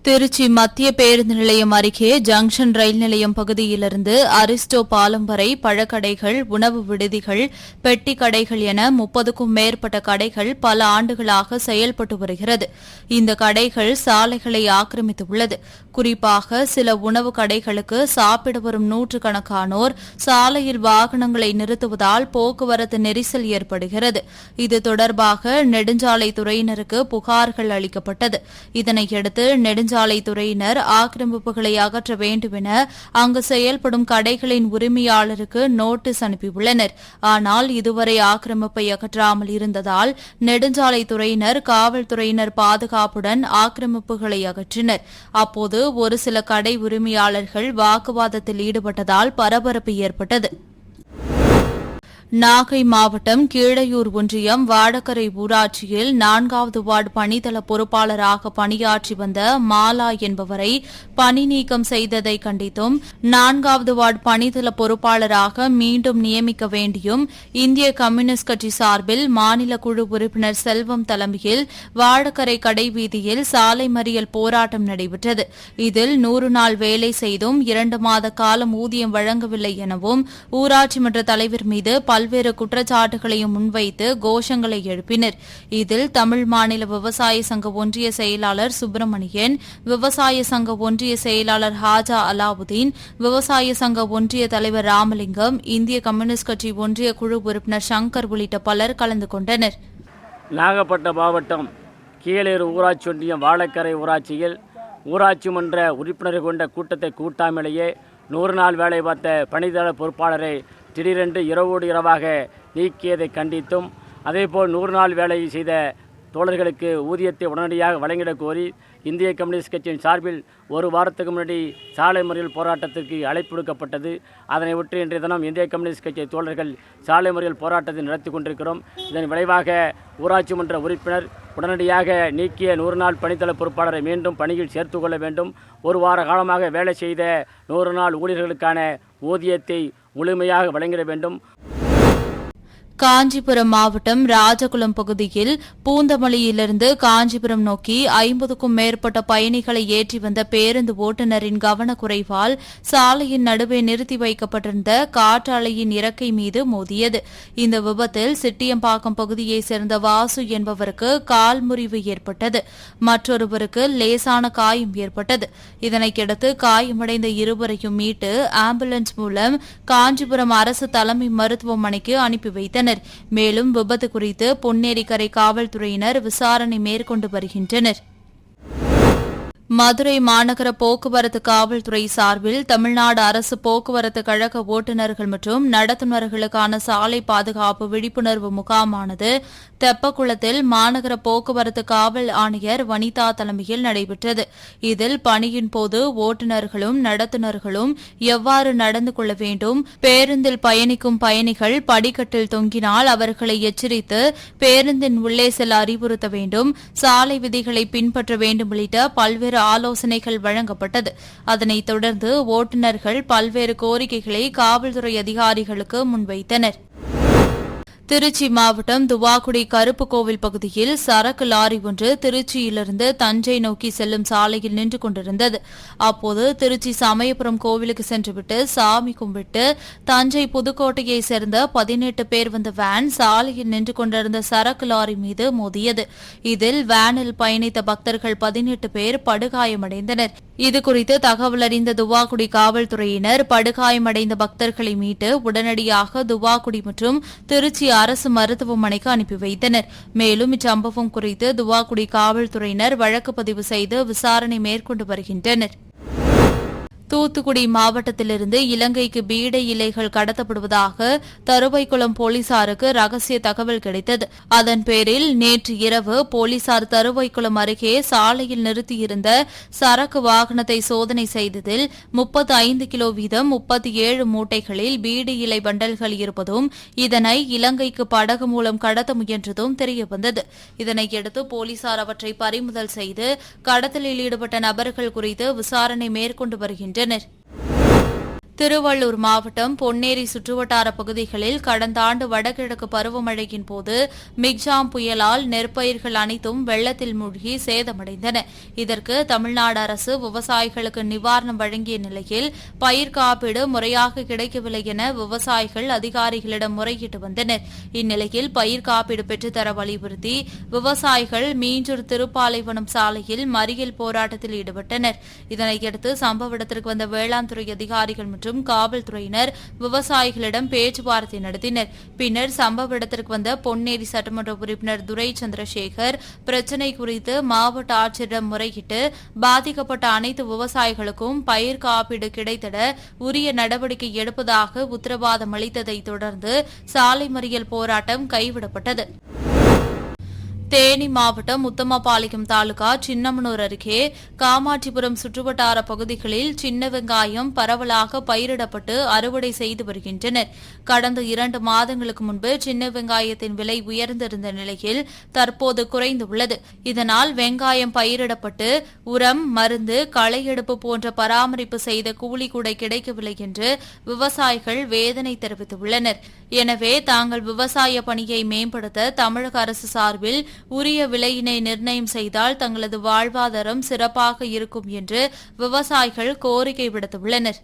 திருச்சி மத்திய பேருந்து நிலையம் அருகே ஜங்ஷன் ரயில் நிலையம் பகுதியிலிருந்து அரிஸ்டோ பாலம் வரை பழக்கடைகள், உணவு விடுதிகள், பெட்டி கடைகள் என 30க்கும் மேற்பட்ட கடைகள் பல ஆண்டுகளாக செயல்பட்டு வருகிறது. இந்த கடைகள் சாலைகளை ஆக்கிரமித்துள்ளது. குறிப்பாக சில உணவு கடைகளுக்கு சாப்பிட வரும் நூற்றுக்கணக்கானோர் சாலையில் வாகனங்களை நிறுத்துவதால் போக்குவரத்து நெரிசல் ஏற்படுகிறது. இது தொடர்பாக நெடுஞ்சாலைத்துறையினருக்கு புகார்கள் அளிக்கப்பட்டது. இதனையடுத்து நெடுஞ்சாலைத்துறையினர் ஆக்கிரமிப்புகளை அகற்ற வேண்டும் என அங்கு செயல்படும் கடைகளின் உரிமையாளருக்கு நோட்டீஸ் அனுப்பியுள்ளனர். ஆனால் இதுவரை ஆக்கிரமிப்பை அகற்றாமல் இருந்ததால் நெடுஞ்சாலைத்துறையினர், காவல்துறையினர் பாதுகாப்புடன் ஆக்கிரமிப்புகளை அகற்றினர். அப்போது ஒரு சில கடை உரிமையாளர்கள் வாக்குவாதத்தில் ஈடுபட்டதால் பரபரப்பு ஏற்பட்டது. நாகை மாவட்டம் கீழையூர் ஒன்றியம் வாடகரை ஊராட்சியில் 4வது வார்டு பணித்தள பொறுப்பாளராக பணியாற்றி வந்த மாலா என்பவரை பணி நீக்கம் செய்ததை கண்டித்தும் 4வது வார்டு பணித்தள பொறுப்பாளராக மீண்டும் நியமிக்க வேண்டியும் இந்திய கம்யூனிஸ்ட் கட்சி சார்பில் மாநில குழு உறுப்பினர் செல்வம் தலைமையில் வாடகரை கடைவீதியில் சாலை மறியல் போராட்டம் நடைபெற்றது. இதில் 100 நாள் வேலை செய்தும் 2 மாத காலம் ஊதியம் வழங்கவில்லை எனவும் ஊராட்சி மன்ற தலைவர் மீது பல்வேறு குற்றச்சாட்டுகளையும் முன்வைத்து கோஷங்களை எழுப்பினர். இதில் தமிழ் மாநில விவசாய சங்க ஒன்றிய செயலாளர் சுப்பிரமணியன், விவசாய சங்க ஒன்றிய செயலாளர் ஹாஜா அலாவுதீன், விவசாய சங்க ஒன்றிய தலைவர் ராமலிங்கம், இந்திய கம்யூனிஸ்ட் கட்சி ஒன்றிய குழு உறுப்பினர் சங்கர் உள்ளிட்ட பலர் கலந்து கொண்டனர். நாகப்பட்டினம் மாவட்டம் கீழையூர் ஊராட்சி ஒன்றியம் வாழக்கரை ஊராட்சியில் ஊராட்சி மன்ற உறுப்பினர்கள் கொண்ட கூட்டத்தை கூட்டாமலேயே 100 நாள் வேலை பார்த்த பணித்தள பொறுப்பாளரை திடீரென்று இரவோடு இரவாக நீக்கியதை கண்டித்தும், அதேபோல் 100 நாள் வேலை செய்த தோழர்களுக்கு ஊதியத்தை உடனடியாக வழங்கிடக் கோரி இந்திய கம்யூனிஸ்ட் கட்சியின் சார்பில் ஒரு வாரத்துக்கு முன்னாடி சாலை மறியல் போராட்டத்திற்கு அழைப்பு விடுக்கப்பட்டது. அதனை ஒட்டி இன்றைய தினம் இந்திய கம்யூனிஸ்ட் கட்சி தோழர்கள் சாலை மறியல் போராட்டத்தை நடத்தி கொண்டிருக்கிறோம். இதன் விளைவாக ஊராட்சி மன்ற உறுப்பினர் உடனடியாக நீக்கிய 100 நாள் பணித்தள பொறுப்பாளரை மீண்டும் பணியில் சேர்த்துக் கொள்ள வேண்டும். ஒரு வார காலமாக வேலை செய்த 100 நாள் ஊழியர்களுக்கான ஊதியத்தை முழுமையாக வழங்கிட வேண்டும். காஞ்சிபுரம் மாவட்டம் ராஜகுளம் பகுதியில் பூந்தமல்லியிலிருந்து காஞ்சிபுரம் நோக்கி 50க்கும் மேற்பட்ட பயணிகளை ஏற்றி வந்த பேருந்து ஓட்டுநரின் கவனக்குறைவால் சாலையின் நடுவே நிறுத்தி வைக்கப்பட்டிருந்த காற்றாலையின் இறக்கை மீது மோதியது. இந்த விபத்தில் சிட்டியம்பாக்கம் பகுதியைச் சேர்ந்த வாசு என்பவருக்கு கால் முறிவு ஏற்பட்டது. மற்றொருவருக்கு லேசான காயம் ஏற்பட்டது. இதனையடுத்து காயமடைந்த இருவரையும் மீட்டு ஆம்புலன்ஸ் மூலம் காஞ்சிபுரம் அரசு தலைமை மருத்துவமனைக்கு அனுப்பி வைத்தனர். மேலும் விபத்து குறித்து பொன்னேரிக்கரை காவல்துறையினர் விசாரணை மேற்கொண்டு வருகின்றனர். மதுரை மாநகர போக்குவரத்து காவல்துறை சார்பில் தமிழ்நாடு அரசு போக்குவரத்து கழக ஓட்டுநர்கள் மற்றும் நடத்துனர்களுக்கான சாலை பாதுகாப்பு விழிப்புணர்வு முகாமானது தெப்பக்குளத்தில் மாநகர போக்குவரத்து காவல் ஆணையர் வனிதா தலைமையில் நடைபெற்றது. இதில் பணியின் போது ஓட்டுநர்களும் நடத்துனர்களும் எவ்வாறு நடந்து கொள்ள வேண்டும், பேருந்தில் பயணிக்கும் பயணிகள் படிக்கட்டில் தொங்கினால் அவர்களை எச்சரித்து பேருந்தின் உள்ளே செல்ல அறிவுறுத்த வேண்டும், சாலை விதிகளை பின்பற்ற வேண்டும் உள்ளிட்ட பல்வேறு ஆலோசனைகள் வழங்கப்பட்டது. அதனைத் தொடர்ந்து ஓட்டுநர்கள் பல்வேறு கோரிக்கைகளை காவல்துறை அதிகாரிகளுக்கு முன்வைத்தனர். திருச்சி மாவட்டம் துவாக்குடி கருப்பு கோவில் பகுதியில் சரக்கு லாரி ஒன்று திருச்சியிலிருந்து தஞ்சை நோக்கி செல்லும் சாலையில் நின்று கொண்டிருந்தது. அப்போது திருச்சி சமயபுரம் கோவிலுக்கு சென்றுவிட்டு சாமி கும்பிட்டு தஞ்சை புதுக்கோட்டையைச் சேர்ந்த 18 பேர் வந்த வேன் சாலையில் நின்று கொண்டிருந்த சரக்கு லாரி மீது மோதியது. இதில் வேனில் பயணித்த பக்தர்கள் 18 பேர் படுகாயமடைந்தனர். இதுகுறித்து தகவல் அறிந்த துவாக்குடி காவல்துறையினர் படுகாயமடைந்த பக்தர்களை மீட்டு உடனடியாக துவாக்குடி மற்றும் திருச்சி அரசு மருத்துவமனைக்கு அனுப்பி வைத்தனர். மேலும் இச்சம்பவம் குறித்து துவாக்குடி காவல்துறையினர் வழக்கு பதிவு செய்து விசாரணை மேற்கொண்டு வருகின்றனர். தூத்துக்குடி மாவட்டத்திலிருந்து இலங்கைக்கு பீடை இலைகள் கடத்தப்படுவதாக தருவைக்குளம் போலீசாருக்கு ரகசிய தகவல் கிடைத்தது. அதன் பேரில் நேற்று இரவு போலீசார் தருவைக்குளம் அருகே சாலையில் நிறுத்தியிருந்த சரக்கு வாகனத்தை சோதனை செய்ததில் 35 கிலோ வீதம் 37 மூட்டைகளில் பீடி இலை பண்டல்கள் இருப்பதும் இதனை இலங்கைக்கு படகு மூலம் கடத்த முயன்றதும் தெரியவந்தது. இதனையடுத்து போலீசார் அவற்றை பறிமுதல் செய்து கடத்தலில் ஈடுபட்ட நபர்கள் குறித்து விசாரணை மேற்கொண்டு வருகின்றனர். திருவள்ளூர் மாவட்டம் பொன்னேரி சுற்றுவட்டார பகுதிகளில் கடந்த ஆண்டு வடகிழக்கு பருவமழையின் போது மிக்ஜாம் புயலால் நெற்பயிர்கள் அனைத்தும் வெள்ளத்தில் மூழ்கி சேதமடைந்தன. இதற்கு தமிழ்நாடு அரசு விவசாயிகளுக்கு நிவாரணம் வழங்கிய நிலையில் பயிர் காப்பீடு முறையாக கிடைக்கவில்லை என விவசாயிகள் அதிகாரிகளிடம் முறையிட்டு வந்தனர். இந்நிலையில் பயிர் காப்பீடு பெற்றுத்தர வலியுறுத்தி விவசாயிகள் மீஞ்சூர் திருப்பாலைவனம் சாலையில் மறியல் போராட்டத்தில் ஈடுபட்டனர். இதனையடுத்து சம்பவ இடத்திற்கு வந்த வேளாண் துறை அதிகாரிகள் மற்றும் காவல்துறையினர் விவசாயிகளிடம் பேச்சுவார்த்தை நடத்தினர். பின்னர் சம்பவ இடத்திற்கு வந்த பொன்னேரி சட்டமன்ற உறுப்பினர் துரை சந்திரசேகர் பிரச்சினை குறித்து மாவட்ட ஆட்சியரிடம் முறையிட்டு பாதிக்கப்பட்ட அனைத்து விவசாயிகளுக்கும் பயிர் காப்பீடு கிடைத்திட உரிய நடவடிக்கை எடுப்பதாக உத்தரவாதம் அளித்ததைத் தொடர்ந்து சாலை மறியல் போராட்டம் கைவிடப்பட்டது. தேனி மாவட்டம் உத்தமபாளையம் தாலுகா சின்னமனூர் அருகே காமாட்சிபுரம் சுற்றுவட்டார பகுதிகளில் சின்ன வெங்காயம் பரவலாக பயிரிடப்பட்டு அறுவடை செய்து வருகின்றனர். கடந்த 2 மாதங்களுக்கு முன்பு சின்ன வெங்காயத்தின் விலை உயர்ந்திருந்த நிலையில் தற்போது குறைந்துள்ளது. இதனால் வெங்காயம் பயிரிடப்பட்டு உரம், மருந்து, களையெடுப்பு போன்ற பராமரிப்பு செய்த கூலி கூட கிடைக்கவில்லை என்று விவசாயிகள் வேதனை தெரிவித்துள்ளனர். எனவே தாங்கள் விவசாய பணியை மேம்படுத்த தமிழக அரசு சார்பில் உரிய விலையினை நிர்ணயம் செய்தால் தங்களது வாழ்வாதாரம் சிறப்பாக இருக்கும் என்று விவசாயிகள் கோரிக்கை விடுத்துள்ளனர்.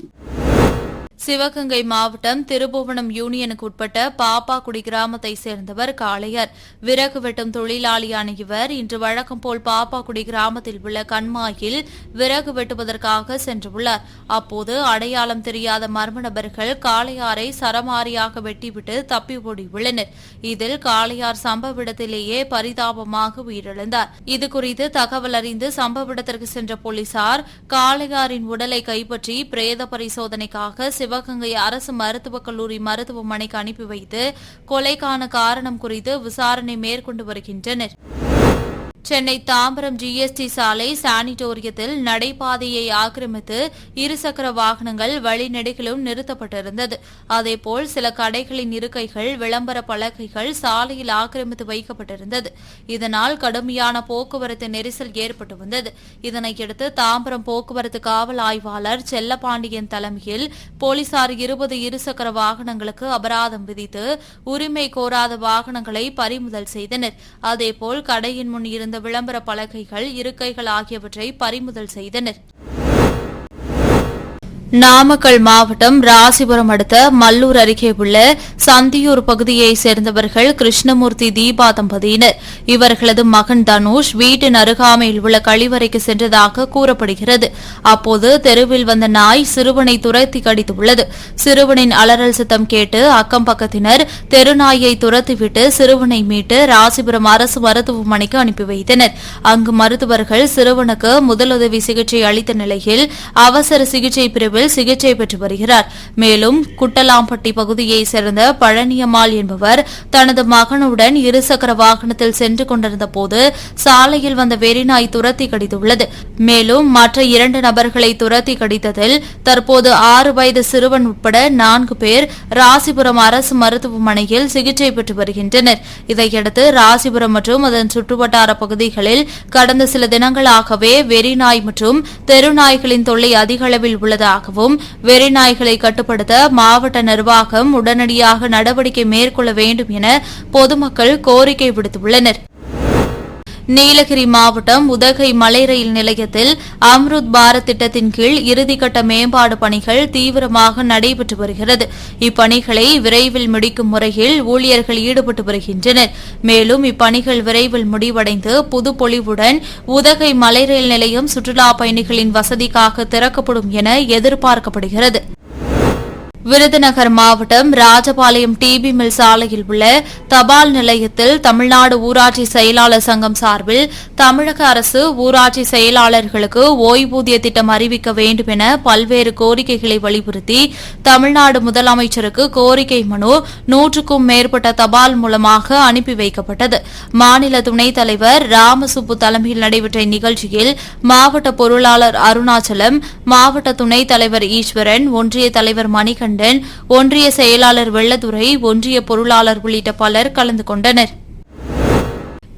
சிவகங்கை மாவட்டம் திருபுவனம் யூனியனுக்கு உட்பட்ட பாப்பாக்குடி கிராமத்தை சேர்ந்தவர் காளையர். விறகு வெட்டும் தொழிலாளியான இவர் இன்று வழக்கம் போல் பாப்பாக்குடி கிராமத்தில் உள்ள கண்மாயில் விறகு வெட்டுவதற்காக சென்றுள்ளார். அப்போது அடையாளம் தெரியாத மர்ம நபர்கள் காளையாரை சரமாரியாக வெட்டிவிட்டு தப்பி ஓடியுள்ளனர். இதில் காளையார் சம்பவ இடத்திலேயே பரிதாபமாக உயிரிழந்தார். இதுகுறித்து தகவல் அறிந்து சம்பவ இடத்திற்கு சென்ற போலீசார் காளையாரின் உடலை கைப்பற்றி பிரேத பரிசோதனைக்காக சிவகங்கை அரசு மருத்துவக் கல்லூரி மருத்துவமனைக்கு அனுப்பி வைத்து கொலைக்கான காரணம் குறித்து விசாரணை மேற்கொண்டு வருகின்றனர். சென்னை தாம்பரம் ஜிஎஸ்டி சாலை சானிட்டோரியத்தில் நடைபாதையை ஆக்கிரமித்து இருசக்கர வாகனங்கள் வழிநெடுகிலும் நிறுத்தப்பட்டிருந்தது. அதேபோல் சில கடைகளின் இருக்கைகள், விளம்பர பலகைகள் சாலையில் ஆக்கிரமித்து வைக்கப்பட்டிருந்தது. இதனால் கடுமையான போக்குவரத்து நெரிசல் ஏற்பட்டு வந்தது. இதனையடுத்து தாம்பரம் போக்குவரத்து காவல் ஆய்வாளர் செல்லப்பாண்டியன் தலைமையில் போலீசார் 20 இருசக்கர வாகனங்களுக்கு அபராதம் விதித்து உரிமை கோராத வாகனங்களை பறிமுதல் செய்தனர். அதேபோல் கடையின் முன் இருந்த விளம்பர பலகைகள், இருக்கைகள் ஆகியவற்றை பறிமுதல் செய்தனர். நாமக்கல் மாவட்டம் ராசிபுரம் அடுத்த மல்லூர் அருகே உள்ள சந்தியூர் பகுதியைச் சேர்ந்தவர்கள் கிருஷ்ணமூர்த்தி, தீபா தம்பதியினர். இவர்களது மகன் தனுஷ் வீட்டின் அருகாமையில் உள்ள கழிவறைக்கு சென்றதாக கூறப்படுகிறது. அப்போது தெருவில் வந்த நாய் சிறுவனை துரத்தி கடித்துள்ளது. சிறுவனின் அலறல் சத்தம் கேட்டு அக்கம் பக்கத்தினர் தெருநாயை துரத்திவிட்டு சிறுவனை மீட்டு ராசிபுரம் அரசு மருத்துவமனைக்கு அனுப்பி வைத்தனர். அங்கு மருத்துவர்கள் சிறுவனுக்கு முதலுதவி சிகிச்சை அளித்த நிலையில் அவசர சிகிச்சை பிரிவில் சிகிச்சை பெற்று வருகிறார். மேலும் குட்டலாம்பட்டி பகுதியைச் சேர்ந்த பழனியம்மாள் என்பவர் தனது மகனுடன் இருசக்கர வாகனத்தில் சென்று கொண்டிருந்த போது சாலையில் வந்த வெறிநாய் துரத்தி கடித்துள்ளது. மேலும் மற்ற 2 நபர்களை துரத்தி கடித்ததில் தற்போது 6 வயது சிறுவன் உட்பட 4 பேர் ராசிபுரம் அரசு மருத்துவமனையில் சிகிச்சை பெற்று வருகின்றனர். இதையடுத்து ராசிபுரம் மற்றும் அதன் சுற்றுவட்டார பகுதிகளில் கடந்த சில தினங்களாகவே வெறிநாய் மற்றும் தெருநாய்களின் தொல்லை அதிக அளவில் உள்ளதாக வெறிநாய்களை கட்டுப்படுத்த மாவட்ட நிர்வாகம் உடனடியாக நடவடிக்கை மேற்கொள்ள வேண்டும் என பொதுமக்கள் கோரிக்கை விடுத்துள்ளனர். நீலகிரி மாவட்டம் உதகை மலை ரயில் நிலையத்தில் அம்ருத் பாரத் திட்டத்தின் கீழ் இறுதிக்கட்ட மேம்பாடு பணிகள் தீவிரமாக நடைபெற்று வருகிறது. இப்பணிகளை விரைவில் முடிக்கும் முறையில் ஊழியர்கள் ஈடுபட்டு வருகின்றனர். மேலும் இப்பணிகள் விரைவில் முடிவடைந்து புதுப்பொலிவுடன் உதகை மலை ரயில் நிலையம் சுற்றுலா பயணிகளின் வசதிக்காக திறக்கப்படும் என எதிர்பார்க்கப்படுகிறது. விருதுநகர் மாவட்டம் ராஜபாளையம் டிபி மில் சாலையில் உள்ள தபால் நிலையத்தில் தமிழ்நாடு ஊராட்சி செயலாளர் சங்கம் சார்பில் தமிழக அரசு ஊராட்சி செயலாளர்களுக்கு ஓய்வூதிய திட்டம் அறிவிக்க வேண்டும் என பல்வேறு கோரிக்கைகளை வலியுறுத்தி தமிழ்நாடு முதலமைச்சருக்கு கோரிக்கை மனு 100க்கும் மேற்பட்ட தபால் மூலமாக அனுப்பி வைக்கப்பட்டது. மாநில துணைத் தலைவர் ராமசுப்பு தலைமையில் நடைபெற்ற இந்நிகழ்ச்சியில் மாவட்ட பொருளாளர் அருணாச்சலம், மாவட்ட துணைத் தலைவர் ஈஸ்வரன், ஒன்றிய தலைவர் மணிகண்டன், ஒன்றிய செயலாளர் வெள்ளதுரை, ஒன்றிய பொருளாளர் உள்ளிட்ட பலர் கலந்து கொண்டனர்.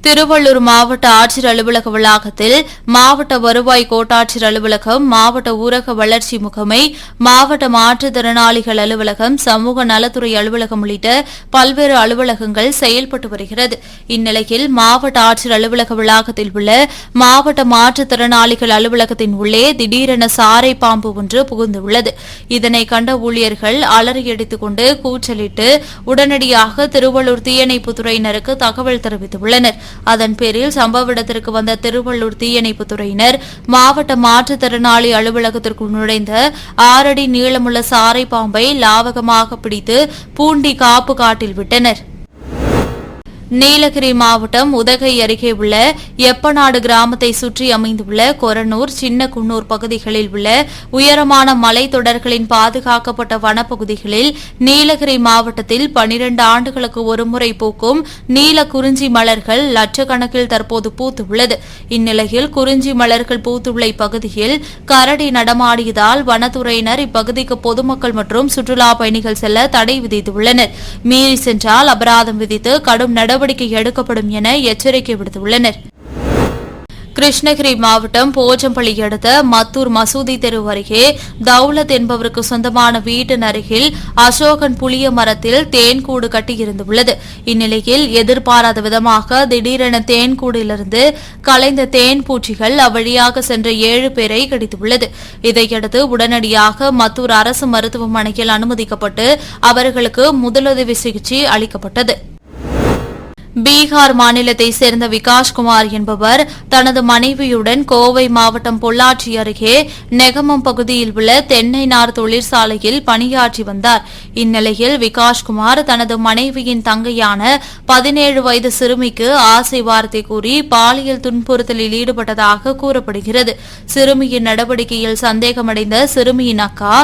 திருவள்ளூர் மாவட்ட ஆட்சியர் அலுவலக வளாகத்தில் மாவட்ட வருவாய் கோட்டாட்சியர் அலுவலகம், மாவட்ட ஊரக வளர்ச்சி முகமை, மாவட்ட மாற்றுத்திறனாளிகள் அலுவலகம், சமூக நலத்துறை அலுவலகம் உள்ளிட்ட பல்வேறு அலுவலகங்கள் செயல்பட்டு வருகிறது. இந்நிலையில் மாவட்ட ஆட்சியர் அலுவலக வளாகத்தில் உள்ள மாவட்ட மாற்றுத்திறனாளிகள் அலுவலகத்தின் உள்ளே திடீரென சாரை பாம்பு ஒன்று புகுந்துள்ளது. இதனை கண்ட ஊழியர்கள் அலறியடித்துக் கொண்டு கூச்சலிட்டு உடனடியாக திருவள்ளூர் தீயணைப்புத்துறையினருக்கு தகவல் தெரிவித்துள்ளனர். அதன் பேரில் சம்பவ இடத்திற்கு வந்த திருவள்ளூர் தீயணைப்புத்துறையினர் மாவட்ட மாற்றுத்திறனாளி அலுவலகத்திற்குள் நுழைந்த 6 அடி நீளமுள்ள சாரை பாம்பை லாவகமாக பிடித்து பூண்டி காப்பு காட்டில் விட்டனர். நீலகிரி மாவட்டம் உதகை அருகே உள்ள எப்பநாடு கிராமத்தை சுற்றி அமைந்துள்ள கொரனூர், சின்ன குன்னூர் பகுதிகளில் உள்ள உயரமான மலைத்தொடர்களின் பாதுகாக்கப்பட்ட வனப்பகுதிகளில் நீலகிரி மாவட்டத்தில் 12 ஆண்டுகளுக்கு ஒருமுறை பூக்கும் நீல குறிஞ்சி மலர்கள் லட்சக்கணக்கில் தற்போது பூத்துள்ளது. இந்நிலையில் குறிஞ்சி மலர்கள் பூத்துள்ள இப்பகுதியில் கரடி நடமாடியதால் வனத்துறையினர் இப்பகுதிக்கு பொதுமக்கள் மற்றும் சுற்றுலா பயணிகள் செல்ல தடை விதித்துள்ளனர். மீறி சென்றால் அபராதம் விதித்து கடும் நடவடிக்கை எடுக்கப்படும் என எச்சரிக்கை விடுத்துள்ளனர். கிருஷ்ணகிரி மாவட்டம் போச்சம்பள்ளி அடுத்த மத்தூர் மசூதி தெரு அருகே தௌலத் என்பவருக்கு சொந்தமான வீட்டின் அருகில் அசோகன் புளிய மரத்தில் தேன்கூடு கட்டியிருந்துள்ளது. இந்நிலையில் எதிர்பாராத விதமாக திடீரென தேன்கூடிலிருந்து கலைந்த தேன் பூச்சிகள் அவ்வழியாக சென்ற 7 பேரை கடித்துள்ளது. இதையடுத்து உடனடியாக மத்தூர் அரசு மருத்துவமனையில் அனுமதிக்கப்பட்டு அவர்களுக்கு முதலுதவி சிகிச்சை அளிக்கப்பட்டது. பீகார் மாநிலத்தைச் சேர்ந்த விகாஷ்குமார் என்பவர் தனது மனைவியுடன் கோவை மாவட்டம் பொள்ளாச்சி அருகே நெகமம் பகுதியில் உள்ள தென்னை நார் தொழிற்சாலையில் பணியாற்றி வந்தார். இந்நிலையில் விகாஷ்குமார் தனது மனைவியின் தங்கையான 17 வயது சிறுமிக்கு ஆசை வார்த்தை கூறி பாலியல் துன்புறுத்தலில் ஈடுபட்டதாக கூறப்படுகிறது. சிறுமியின் நடவடிக்கையில் சந்தேகமடைந்த சிறுமியின் அக்கா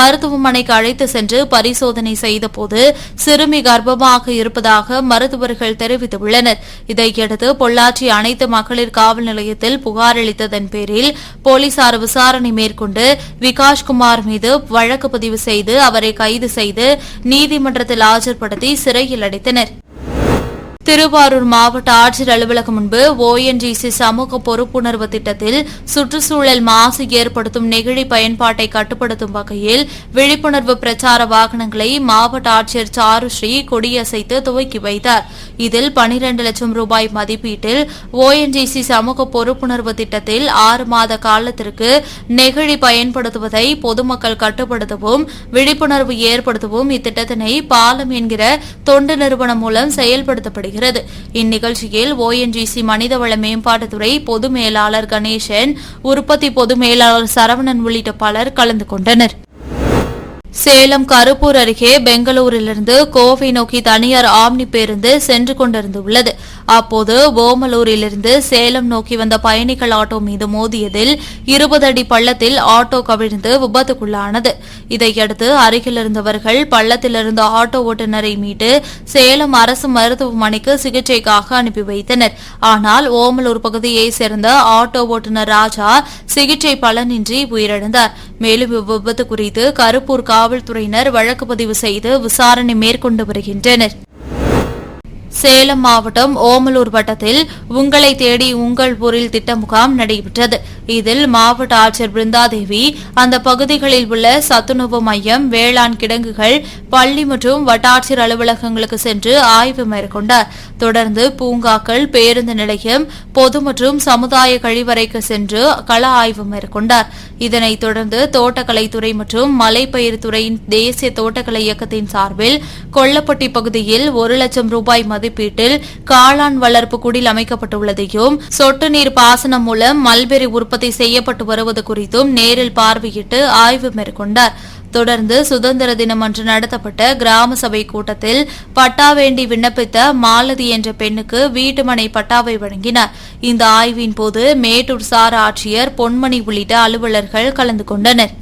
மருத்துவமனைக்கு அழைத்து சென்று பரிசோதனை செய்தபோது சிறுமி கர்ப்பமாக இருப்பதாக மருத்துவர்கள் தெரிவித்துள்ளனர். இதையடுத்து பொள்ளாச்சி அனைத்து மகளிர் காவல் நிலையத்தில் புகார் அளித்ததன் பேரில் போலீசார் விசாரணை மேற்கொண்டு விகாஷ்குமார் மீது வழக்கு பதிவு செய்து அவரை கைது செய்து நீதிமன்றத்தில் ஆஜர்படுத்தி சிறையில் அடைத்தனர். திருவாரூர் மாவட்ட ஆட்சியர் அலுவலகம் முன்பு ONGC சமூக பொறுப்புணர்வு திட்டத்தில் சுற்றுச்சூழல் மாசு ஏற்படுத்தும் நெகிழி பயன்பாட்டை கட்டுப்படுத்தும் வகையில் விழிப்புணர்வு பிரச்சார வாகனங்களை மாவட்ட ஆட்சியர் சாருஸ்ரீ கொடியசைத்து துவக்கி வைத்தார். இதில் 12 லட்சம் ரூபாய் மதிப்பீட்டில் ONGC சமூக பொறுப்புணர்வு திட்டத்தில் 6 மாத காலத்திற்கு நெகிழி பயன்படுத்துவதை பொதுமக்கள் கட்டுப்படுத்தவும் விழிப்புணர்வு ஏற்படுத்தவும் இத்திட்டத்தினை பாலம் என்கிற தொண்டு நிறுவனம் மூலம் செயல்படுத்தப்படுகிறது. இந்நிகழ்ச்சியில் ONGC மனிதவள மேம்பாட்டுத்துறை பொது மேலாளர் கணேசன், உற்பத்தி பொது மேலாளர் சரவணன் உள்ளிட்ட பலர் கலந்து கொண்டனர். சேலம் கருப்பூர் அருகே பெங்களூரிலிருந்து கோவை நோக்கி தனியார் ஆம்னி பேருந்து சென்று கொண்டிருந்துள்ளது. அப்போது ஓமலூரிலிருந்து சேலம் நோக்கி வந்த பயணிகள் ஆட்டோ மீது மோதியதில் 20 அடி பள்ளத்தில் ஆட்டோ கவிழ்ந்து விபத்துக்குள்ளானது. இதையடுத்து அருகில் இருந்தவர்கள் பள்ளத்திலிருந்து ஆட்டோ ஓட்டுநரை மீட்டு சேலம் அரசு மருத்துவமனைக்கு சிகிச்சைக்காக அனுப்பி வைத்தனர். ஆனால் ஓமலூர் பகுதியைச் சேர்ந்த ஆட்டோ ஓட்டுநர் ராஜா சிகிச்சை பலனின்றி உயிரிழந்தார். மேலும் இவ்விபத்து குறித்து கருப்பூர் காவல்துறையினர் வழக்கு பதிவு செய்து விசாரணை மேற்கொண்டு வருகின்றனர். சேலம் மாவட்டம் ஓமலூர் வட்டத்தில் உங்களை தேடி உங்கள் ஊரில் திட்ட முகாம் நடைபெற்றது. இதில் மாவட்ட ஆட்சியர் பிருந்தாதேவி அந்த பகுதிகளில் உள்ள சத்துணவு மையம், வேளாண் கிடங்குகள், பள்ளி மற்றும் வட்டாட்சியர் அலுவலகங்களுக்கு சென்று ஆய்வு மேற்கொண்டார். தொடர்ந்து பூங்காக்கள், பேருந்து நிலையம், பொது மற்றும் சமுதாய கழிவறைக்கு சென்று கள ஆய்வு மேற்கொண்டார். இதனைத் தொடர்ந்து தோட்டக்கலைத்துறை மற்றும் மலைப்பயிர்த்துறையின் தேசிய தோட்டக்கலை இயக்கத்தின் சார்பில் கொல்லப்பட்டி பகுதியில் 1 லட்சம் ரூபாய் மதிப்பீட்டில் காளான் வளர்ப்பு குடில் அமைக்கப்பட்டுள்ளதையும் சொட்டு நீர் பாசனம் மூலம் மல்பெரி உற்பத்தி செய்யப்பட்டு வருவது குறித்தும் நேரில் பார்வையிட்டு ஆய்வு மேற்கொண்டார். தொடர்ந்து சுதந்திர தினம் அன்று நடத்தப்பட்ட கிராம சபை கூட்டத்தில் பட்டா வேண்டி விண்ணப்பித்த மாலதி என்ற பெண்ணுக்கு வீட்டுமனை பட்டாவை வழங்கினார். இந்த ஆய்வின் போது மேட்டூர் சார் ஆட்சியர் பொன்மணி உள்ளிட்ட அலுவலர்கள் கலந்து கொண்டனர்.